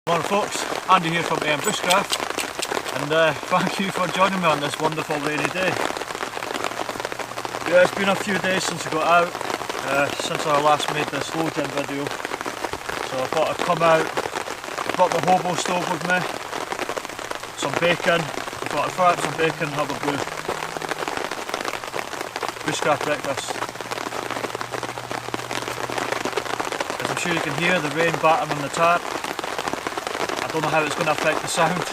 Morning folks, Andy here from Bushcraft, and thank you for joining me on this wonderful rainy day. Yeah, it's been a few days since I got out, since I last made this load in video, so I thought I'd come out. I've got the Hobo stove with me, some bacon. I thought I'd fry up some bacon and have a Bushcraft breakfast. As I'm sure you can hear the rain battering on the tarp. I don't know how it's going to affect the sound,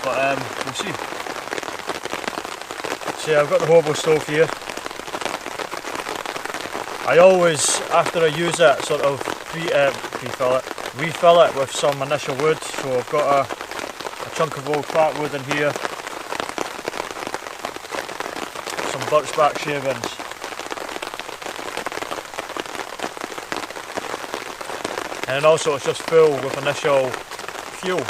but we'll see. So yeah, I've got the Hobo stove here. I always, after I use it, sort of refill it with some initial wood. So I've got a chunk of old fat wood in here, some birch bark shavings, and also it's just full with initial fuel.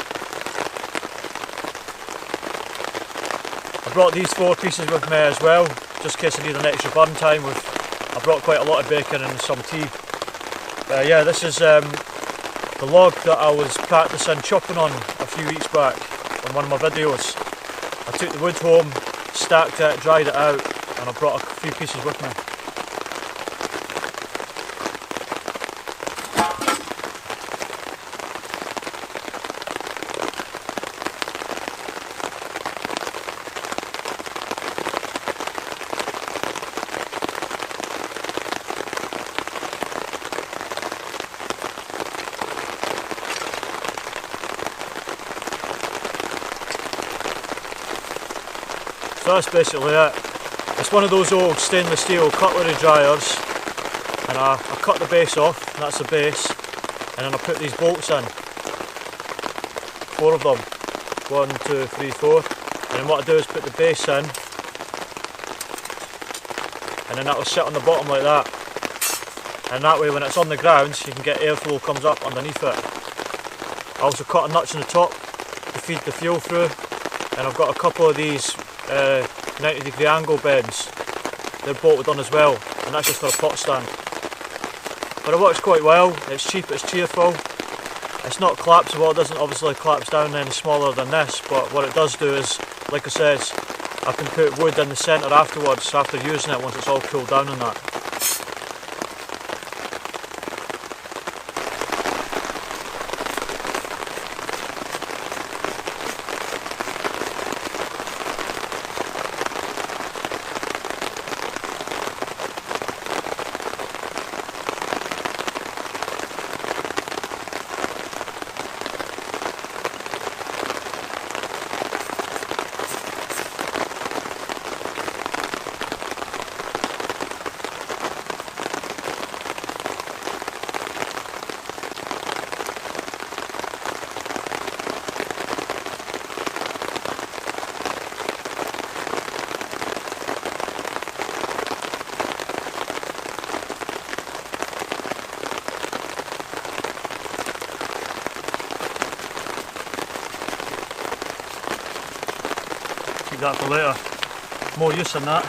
I brought these 4 pieces with me as well, just in case I need an extra burn time. I brought quite a lot of bacon and some tea. Yeah, this is the log that I was practicing chopping on a few weeks back on one of my videos. I took the wood home, stacked it, dried it out, and I brought a few pieces with me. So that's basically it. It's one of those old stainless steel cutlery dryers, and I cut the base off, and that's the base, and then I put these bolts in. 4 of them. 1, 2, 3, 4. And then what I do is put the base in, and then that will sit on the bottom like that. And that way when it's on the ground, you can get airflow comes up underneath it. I also cut a notch in the top to feed the fuel through, and I've got a couple of these 90-degree angle bends. They're bolted on as well, and that's just for a pot stand. But it works quite well. It's cheap, it's cheerful. It's not collapsible. It doesn't obviously collapse down any smaller than this, but what it does do is, like I said, I can put wood in the centre afterwards, after using it, once it's all cooled down and that. Keep that for later. More use than that.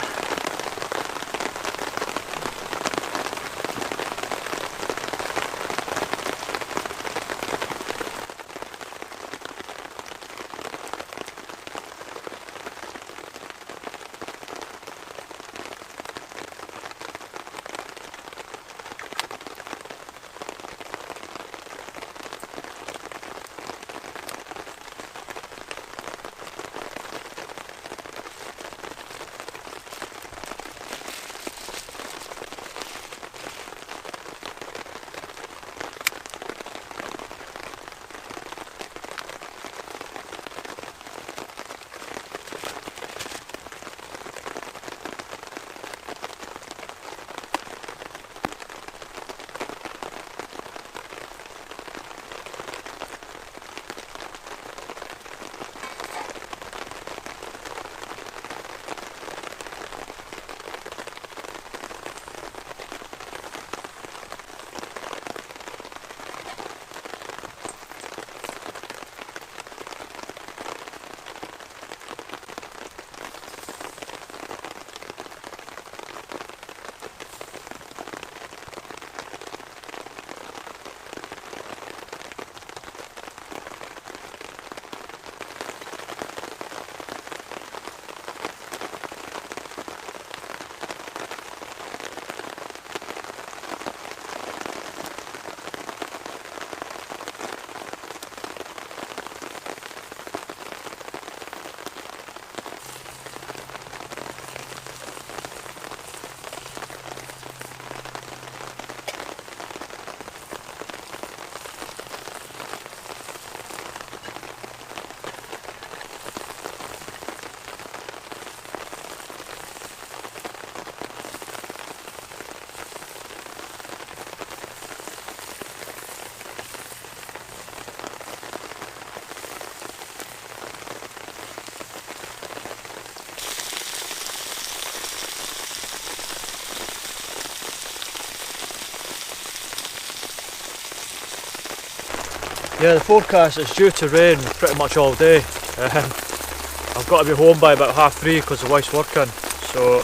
Yeah, the forecast is due to rain pretty much all day. I've got to be home by about 3:30 because the wife's working, so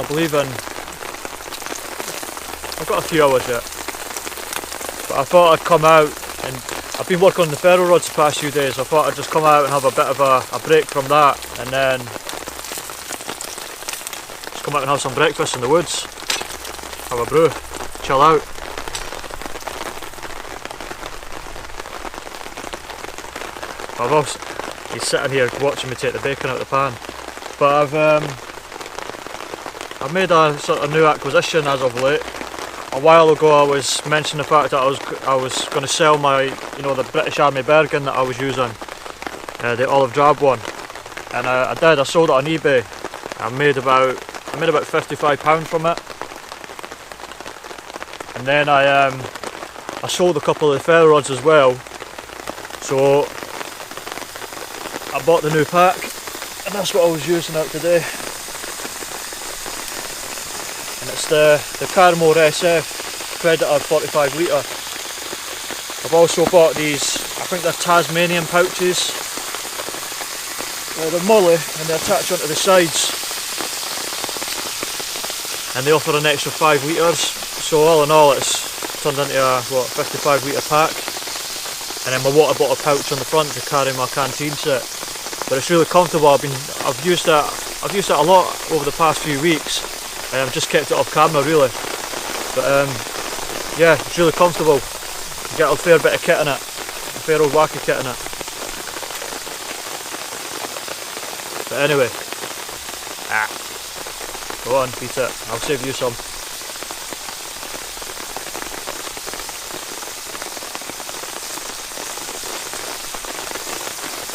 I believe I've got a few hours yet. But I thought I'd come out, and I've been working on the ferro rods the past few days, so I thought I'd just come out and have a bit of a break from that, and then just come out and have some breakfast in the woods, have a brew, chill out. He's sitting here watching me take the bacon out of the pan. But I've made a sort of new acquisition as of late. A while ago I was mentioning the fact that I was going to sell my, the British Army Bergen that I was using, the olive drab one, and I did. I sold it on eBay. I made about £55 from it, and then I sold a couple of the ferro rods as well. So I bought the new pack, and that's what I was using out today. And it's the Caramel SF Predator 45 litre. I've also bought these, I think they're Tasmanian pouches. They're mully and they attach onto the sides. And they offer an extra 5 litres. So all in all it's turned into a 55 litre pack. And then my water bottle pouch on the front to carry my canteen set. But it's really comfortable. I've used it a lot over the past few weeks. I've just kept it off camera really, but yeah, it's really comfortable. You get a fair bit of kit in it, a fair old whack of kit in it. But anyway, go on, beat it, I'll save you some.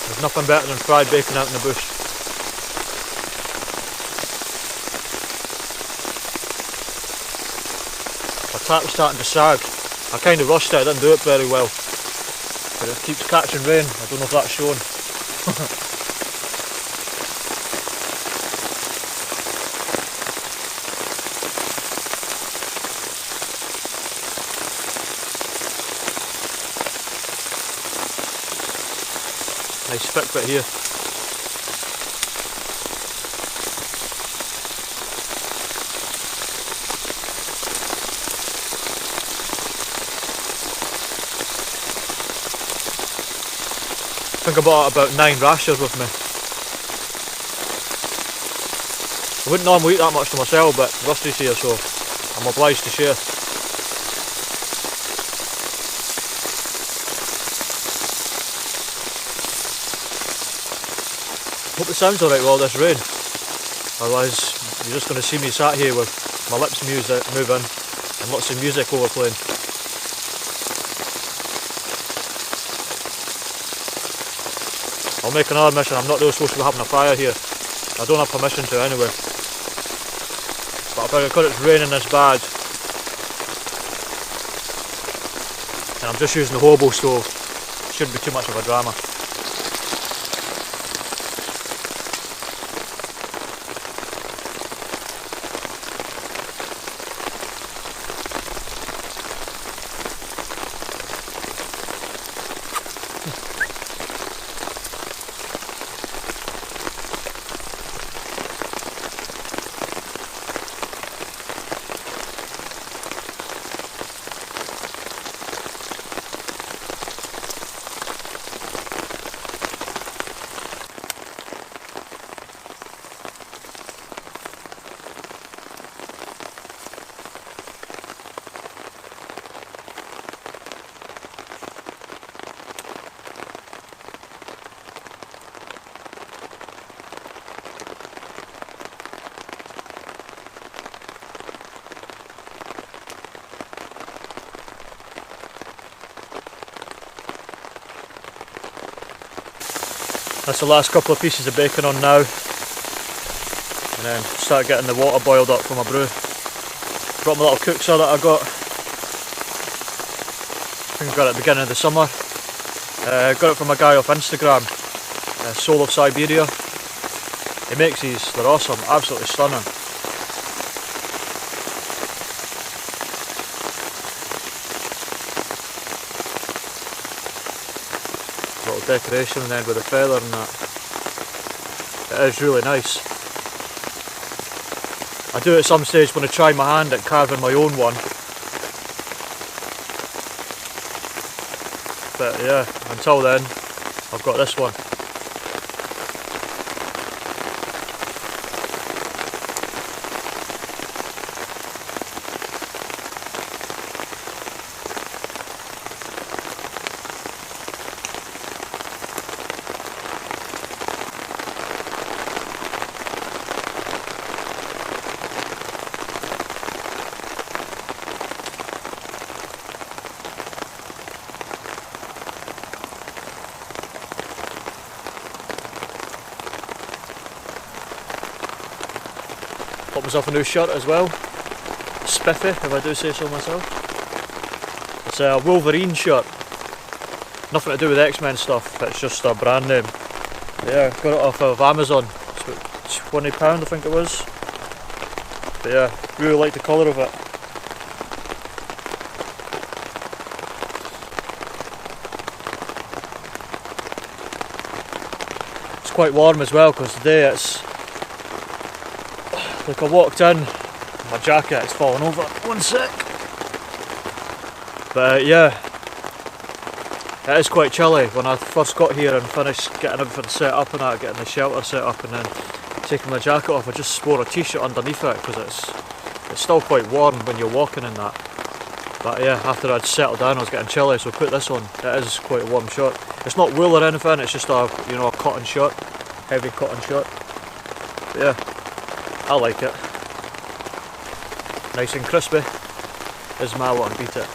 There's nothing better than fried bacon out in the bush. My tap's starting to sag. I kind of rushed it, I didn't do it very well. But it keeps catching rain, I don't know if that's shown. Nice thick bit here. I think I bought about 9 rashers with me. I wouldn't normally eat that much for myself, but Rusty's here, so I'm obliged to share. Hope it sounds alright with all this rain. Otherwise, you're just going to see me sat here with my lips moving and lots of music overplaying. I'll make another mission. I'm not really supposed to be having a fire here. I don't have permission to anyway. But I figure because it's raining this bad, and I'm just using the Hobo stove, it shouldn't be too much of a drama. That's the last couple of pieces of bacon on now, and then start getting the water boiled up for my brew. Brought my little cookser that I got. I think I got it at the beginning of the summer. Got it from a guy off Instagram, Soul of Siberia. He makes these, they're awesome, absolutely stunning. decoration and then with the feather and that. It is really nice. I do at some stage want to try my hand at carving my own one. But yeah, until then, I've got this one. Got myself a new shirt as well, spiffy if I do say so myself. It's a Wolverine shirt, nothing to do with X-Men stuff, it's just a brand name. Yeah, got it off of Amazon, it's about £20 I think it was. But yeah, really like the colour of it. It's quite warm as well because today it's like I walked in, my jacket is falling over, one sec. But yeah, it is quite chilly. When I first got here and finished getting everything set up and that, getting the shelter set up and then taking my jacket off, I just wore a t-shirt underneath it because it's still quite warm when you're walking in that. But yeah, after I'd settled down I was getting chilly, so I put this on. It is quite a warm shirt. It's not wool or anything, it's just a, you know, a cotton shirt, heavy cotton shirt. But yeah, I like it. Nice and crispy is my way to beat it.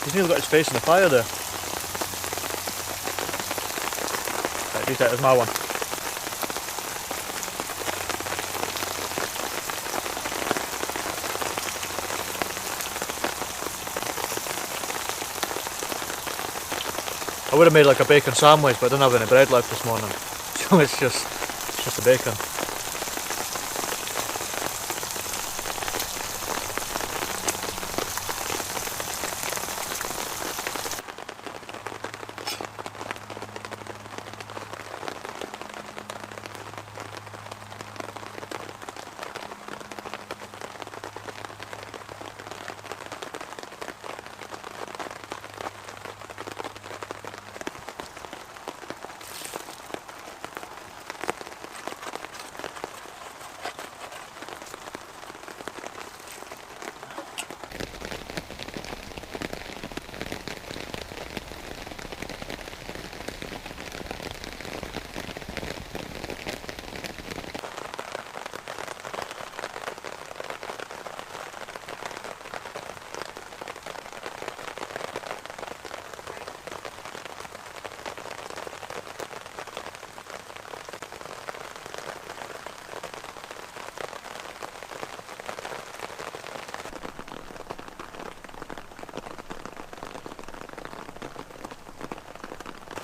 He's nearly got his face in the fire there. Right, beat it, there's my one. I would have made like a bacon sandwich, but I didn't have any bread left this morning. So it's just a bacon.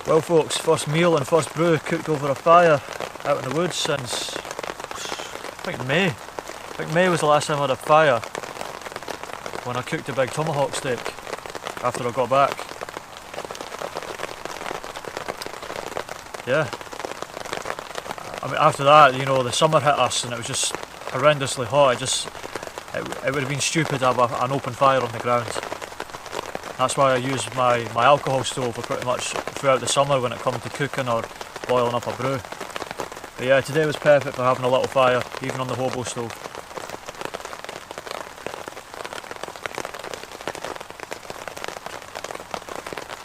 Well folks, first meal and first brew cooked over a fire out in the woods since, I think May. I think May was the last time I had a fire, when I cooked a big tomahawk steak after I got back. Yeah. I mean, after that, you know, the summer hit us and it was just horrendously hot. It would have been stupid to have an open fire on the ground. That's why I use my alcohol stove for pretty much throughout the summer when it comes to cooking or boiling up a brew. But yeah, today was perfect for having a little fire, even on the Hobo stove.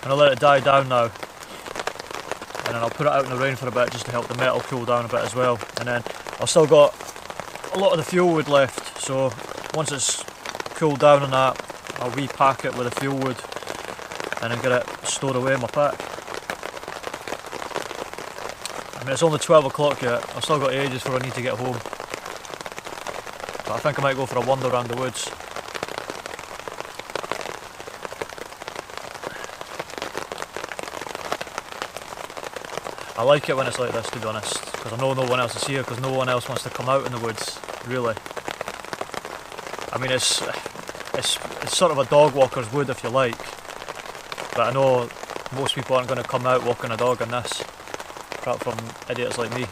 And I'll let it die down now. And then I'll put it out in the rain for a bit just to help the metal cool down a bit as well. And then I've still got a lot of the fuel wood left, so once it's cooled down and that, I'll repack it with the fuel wood and then get it stored away in my pack. I mean, it's only 12 o'clock yet, I've still got ages before I need to get home. But I think I might go for a wander around the woods. I like it when it's like this, to be honest, because I know no one else is here, because no one else wants to come out in the woods, really. I mean, it's sort of a dog walker's wood, if you like, but I know most people aren't going to come out walking a dog in this, apart from idiots like me.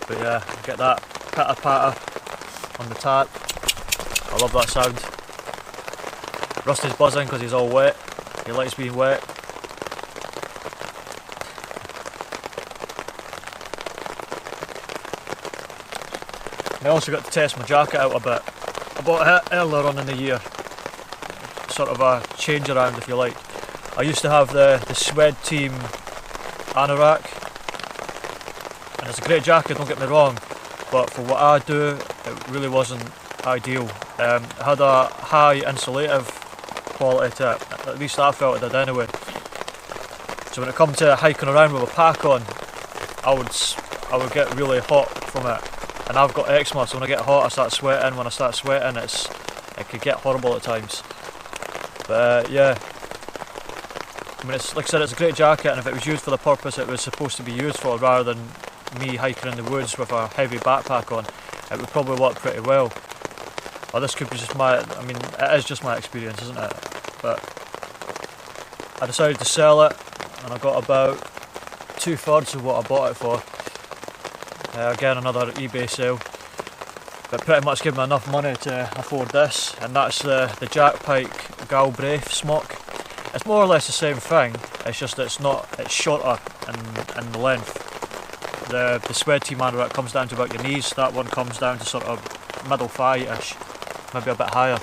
But yeah, get that patter patter on the tap. I love that sound. Rusty's buzzing because he's all wet. He likes being wet. I also got to test my jacket out a bit. I bought it earlier on in the year. Sort of a change around, if you like. I used to have the Swed Team anorak, and it's a great jacket, don't get me wrong, but for what I do it really wasn't ideal. It had a high insulative quality to it, at least I felt it did anyway. So when it comes to hiking around with a pack on, I would get really hot from it, and I've got eczema, so when I get hot I start sweating. When I start sweating it could get horrible at times. But yeah, I mean, it's like I said, it's a great jacket, and if it was used for the purpose it was supposed to be used for, rather than me hiking in the woods with a heavy backpack on, it would probably work pretty well. Well, this could be just I mean, it is just my experience, isn't it? But I decided to sell it, and I got about 2/3 of what I bought it for. Again, another eBay sale. But pretty much gave me enough money to afford this, and that's the Jack Pike Galbraith smock. It's more or less the same thing, it's just that it's shorter in length. The Swed Team anorak comes down to about your knees, that one comes down to sort of middle thigh-ish, maybe a bit higher.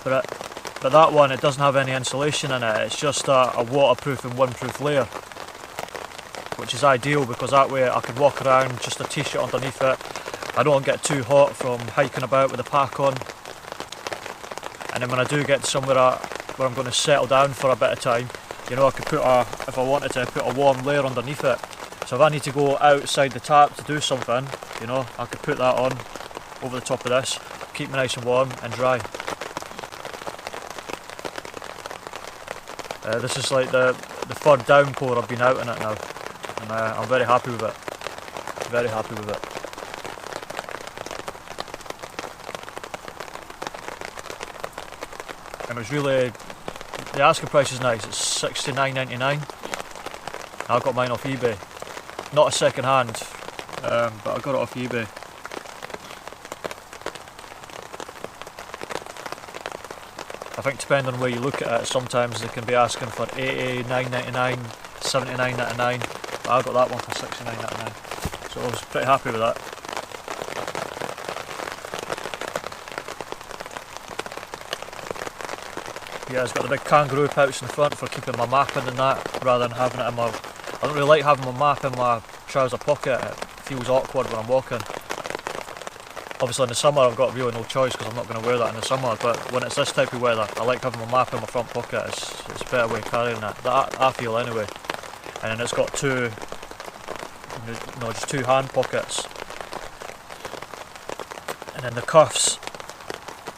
But that one, it doesn't have any insulation in it, it's just a waterproof and windproof layer, which is ideal because that way I can walk around just a t-shirt underneath it. I don't get too hot from hiking about with the pack on, and then when I do get to somewhere where I'm going to settle down for a bit of time, you know, I could if I wanted to, put a warm layer underneath it. So if I need to go outside the tap to do something, you know, I could put that on over the top of this, keep me nice and warm and dry. This is like the third downpour I've been out in it now, and I'm very happy with it. Very happy with it. And it's really, the asking price is nice, it's $69.99. I got mine off eBay. Not a second hand, but I got it off eBay. I think depending on where you look at it, sometimes they can be asking for $89.99, $79.99, but I got that one for $69.99, so I was pretty happy with that. Yeah, it's got the big kangaroo pouch in the front for keeping my map in and that, rather than having it in my... I don't really like having my map in my trouser pocket, it feels awkward when I'm walking. Obviously in the summer I've got really no choice because I'm not going to wear that in the summer, but when it's this type of weather I like having my map in my front pocket, it's a better way of carrying it, that I feel anyway. And then it's got just two hand pockets. And then the cuffs,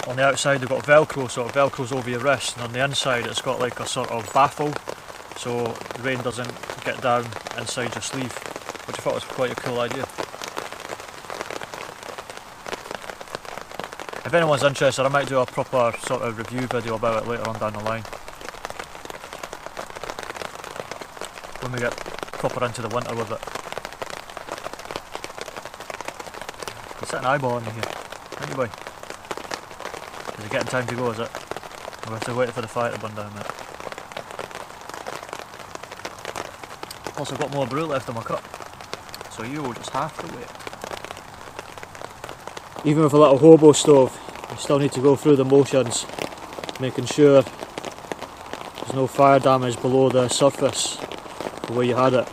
on the outside they've got Velcro, so it Velcros over your wrist, and on the inside it's got like a sort of baffle, so the rain doesn't get down inside your sleeve, which I thought was quite a cool idea. If anyone's interested, I might do a proper sort of review video about it later on down the line, when we get proper into the winter with it. You're sitting eyeballing me here, aren't you, boy? Is it getting time to go, is it? We have to wait for the fire to burn down there. Also got more brew left in my cup, so you will just have to wait. Even with a little hobo stove, you still need to go through the motions, making sure there's no fire damage below the surface of where you had it.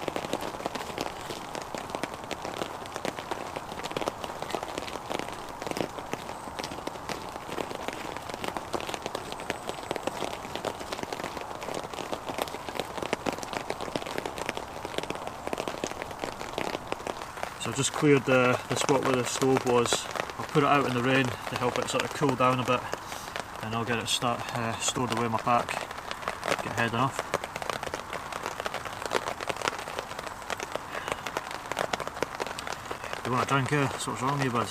I've just cleared the spot where the stove was. I'll put it out in the rain to help it sort of cool down a bit, and I'll get it stored away in my pack, get heading off. You want a drink here? That's what's wrong with you, bud?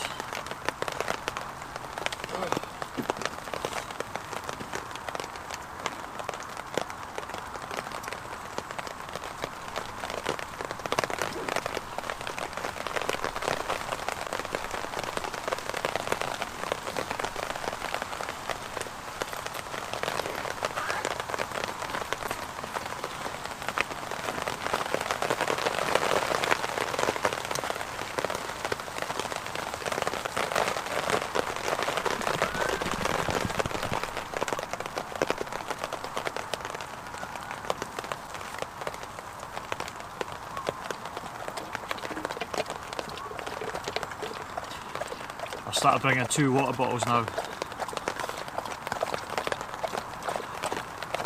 I've started bringing 2 water bottles now.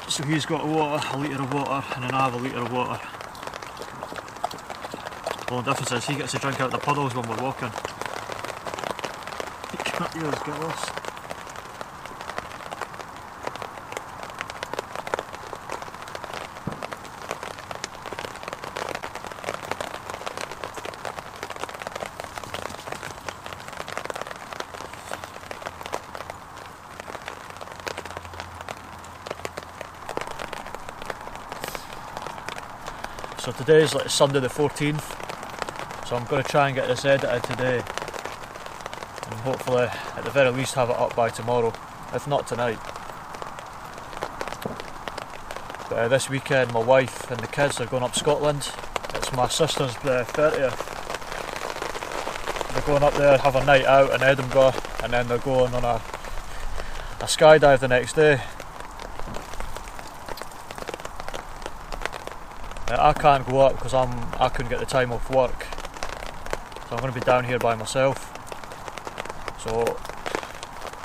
So he's got a litre of water, and then I have a litre of water. The only difference is he gets to drink out the puddles when we're walking. You can't use, get lost. So today is like Sunday the 14th, so I'm going to try and get this edited today, and hopefully at the very least have it up by tomorrow, if not tonight. But this weekend my wife and the kids are going up Scotland. It's my sister's 30th. They're going up there, have a night out in Edinburgh, and then they're going on a skydive the next day. I can't go up because I couldn't get the time off work, so I'm going to be down here by myself. So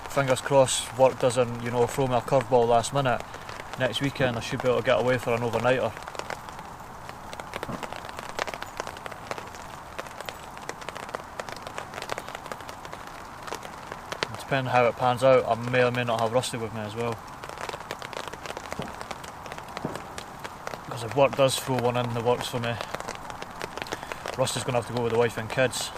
fingers crossed work doesn't, you know, throw me a curveball last minute. Next weekend I should be able to get away for an overnighter. And depending how it pans out, I may or may not have Rusty with me as well. Because if work does throw one in that works for me, Rusty's going to have to go with the wife and kids.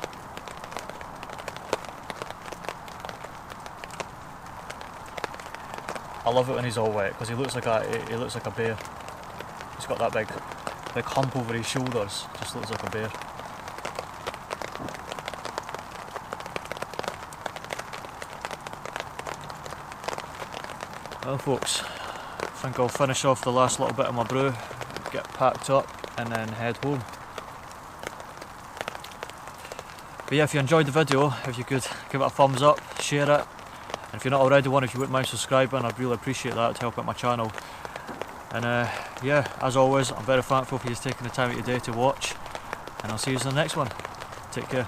I love it when he's all wet because he looks like a bear. He's got that big hump over his shoulders. Just looks like a bear. Well, folks, I think I'll finish off the last little bit of my brew, get packed up, and then head home. But yeah, if you enjoyed the video, if you could give it a thumbs up, share it, and if you're not already one, if you wouldn't mind subscribing, I'd really appreciate that to help out my channel. And yeah, as always, I'm very thankful for you taking the time out of your day to watch, and I'll see you in the next one. Take care.